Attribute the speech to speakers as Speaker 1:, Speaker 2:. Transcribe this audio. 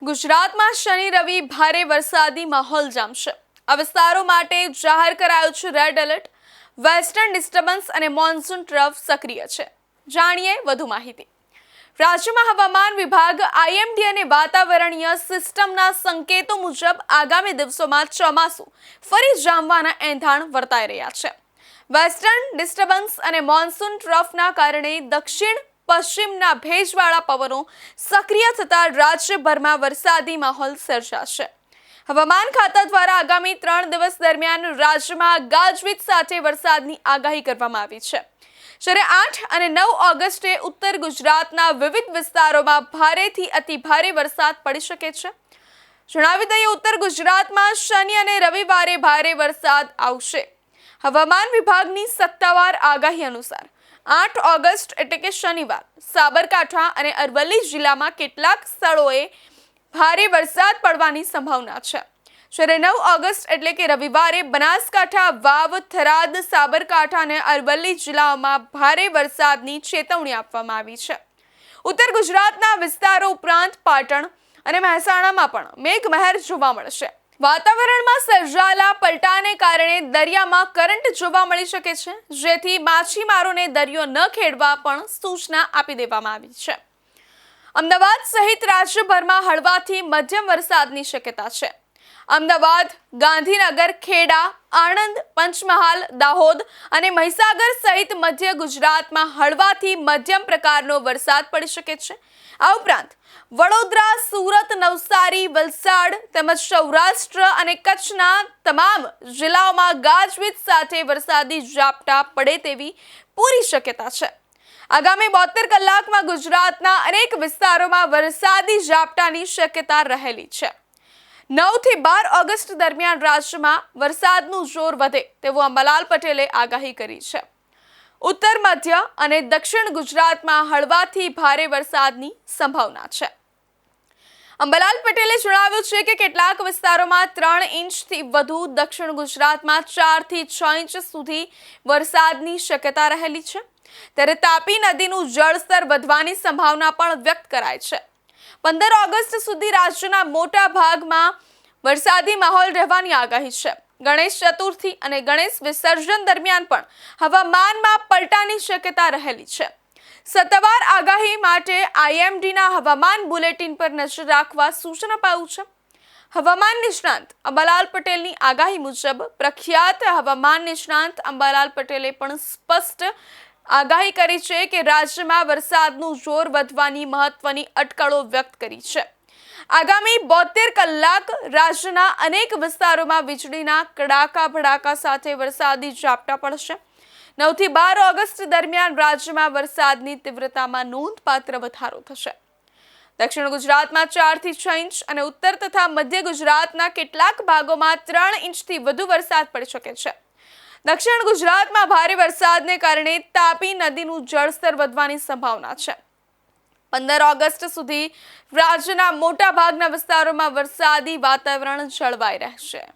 Speaker 1: ગુજરાતમાં શનિ રવિ ભારે વરસાદી માહોલ જામશે। આ વિસ્તારો માટે જાહેર કરાયું છે રેડ એલર્ટ। વેસ્ટર્ન ડિસ્ટર્બન્સ અને મોન્સૂન ટ્રફ સક્રિય છે। જાણીએ વધુ માહિતી। રાજ્યમાં હવામાન વિભાગ આઈએમડી અને વાતાવરણીય સિસ્ટમના સંકેતો મુજબ આગામી દિવસોમાં ચોમાસું ફરી જામવાના એંધાણ વર્તાઈ રહ્યા છે। વેસ્ટર્ન ડિસ્ટર્બન્સ અને મોન્સૂન ટ્રફના કારણે દક્ષિણ પશ્ચિમના ભેજવાળા પવનો સક્રિય થતા રાજ્યભરમાં વરસાદી માહોલ સર્જાશે। હવામાન ખાતા દ્વારા આગામી 3 દિવસ દરમિયાન રાજ્યમાં ગાજવીજ સાથે વરસાદની આગાહી કરવામાં આવી છે। જ્યારે 8 અને 9 ઓગસ્ટે ઉત્તર ગુજરાતના વિવિધ વિસ્તારોમાં ભારેથી અતિભારે વરસાદ પડી શકે છે। જણાવી દઈએ, ઉત્તર ગુજરાતમાં શનિ અને રવિવારે ભારે વરસાદ આવશે। હવામાન વિભાગની સત્તાવાર આગાહી અનુસાર 8 ઓગસ્ટ એટલે કે શનિવાર સાબરકાંઠા અને અરવલ્લી જિલ્લામાં કેટલાક સ્થળોએ ભારે વરસાદ પડવાની સંભાવના છે। જ્યારે 9 ઓગસ્ટ એટલે કે રવિવારે બનાસકાંઠા, વાવ, થરાદ, સાબરકાંઠા અને અરવલ્લી જિલ્લાઓમાં ભારે વરસાદની ચેતવણી આપવામાં આવી છે। ઉત્તર ગુજરાતના વિસ્તારો ઉપરાંત પાટણ અને મહેસાણામાં પણ મેઘમહેર જોવા મળશે। વાતાવરણમાં સર્જાયેલા પલટાને કારણે દરિયામાં કરંટ જોવા મળી શકે છે, જેથી માછીમારોને દરિયો ન ખેડવા પણ સૂચના આપી દેવામાં આવી છે। અમદાવાદ સહિત રાજ્યભરમાં હળવાથી મધ્યમ વરસાદની શક્યતા છે। અમદાવાદ, ગાંધીનગર, ખેડા, આણંદ, પંચમહાલ, દાહોદ અને મહીસાગર સહિત મધ્ય ગુજરાતમાં હળવાથી મધ્યમ પ્રકારનો વરસાદ પડી શકે છે। આ ઉપરાંત વડોદરા, સુરત, નવસારી, વલસાડ તેમજ સૌરાષ્ટ્ર અને કચ્છના તમામ જિલ્લાઓમાં ગાજવીજ સાથે વરસાદી ઝાપટા પડે તેવી પૂરી શક્યતા છે। આગામી 72 કલાકમાં ગુજરાતના અનેક વિસ્તારોમાં વરસાદી ઝાપટાની શક્યતા રહેલી છે। 9 થી 12 ઓગસ્ટ દરમિયાન રાજ્યમાં વરસાદનું જોર વધે તેવું અંબાલાલ પટેલે આગાહી કરી છે। ઉત્તર, મધ્ય અને દક્ષિણ ગુજરાતમાં હળવાથી ભારે વરસાદની સંભાવના છે। અંબાલાલ પટેલે જણાવ્યું છે કે કેટલાક વિસ્તારોમાં 3 ઇંચથી વધુ, દક્ષિણ ગુજરાતમાં 4 થી 6 ઇંચ સુધી વરસાદની શક્યતા રહેલી છે। ત્યારે તાપી નદીનું જળસ્તર વધવાની સંભાવના પણ વ્યક્ત કરાઈ છે। 15 ઓગસ્ટ સુધી રાજ્યના મોટા ભાગમાં વરસાદી માહોલ રહેવાની આગાહી છે। ગણેશ ચતુર્થી અને ગણેશ વિસર્જન દરમિયાન પણ હવામાનમાં પલટાની શક્યતા રહેલી છે। સત્તાવાર આગાહી માટે આઈએમડીના હવામાન બુલેટિન પર નજર રાખવા સૂચન અપાયું છે। હવામાન નિષ્ણાંત અંબાલાલ પટેલની આગાહી મુજબ પ્રખ્યાત હવામાન નિષ્ણાંત અંબાલાલ પટેલે પણ સ્પષ્ટ આગાહી કરી છે કે રાજ્યમાં વરસાદનું જોર વધવાની મહત્વની અટકળો વ્યક્ત કરી છે। આગામી 72 કલાક રાજ્યના અનેક વિસ્તારોમાં વીજળીના કડાકા ભડાકા સાથે વરસાદી ઝાપટા પડશે। 9 થી 12 ઓગસ્ટ દરમિયાન રાજ્યમાં વરસાદની તીવ્રતામાં નોંધપાત્ર વધારો થશે। દક્ષિણ ગુજરાતમાં 4 થી 6 ઇંચ અને ઉત્તર તથા મધ્ય ગુજરાતના કેટલાક ભાગોમાં 3 ઇંચથી વધુ વરસાદ પડી શકે છે। દક્ષિણ ગુજરાતમાં ભારે વરસાદને કારણે તાપી નદીનું જળસ્તર વધવાની સંભાવના છે। 15 ઓગસ્ટ સુધી રાજ્યના મોટા ભાગના વિસ્તારોમાં વરસાદી વાતાવરણ જળવાઈ રહેશે।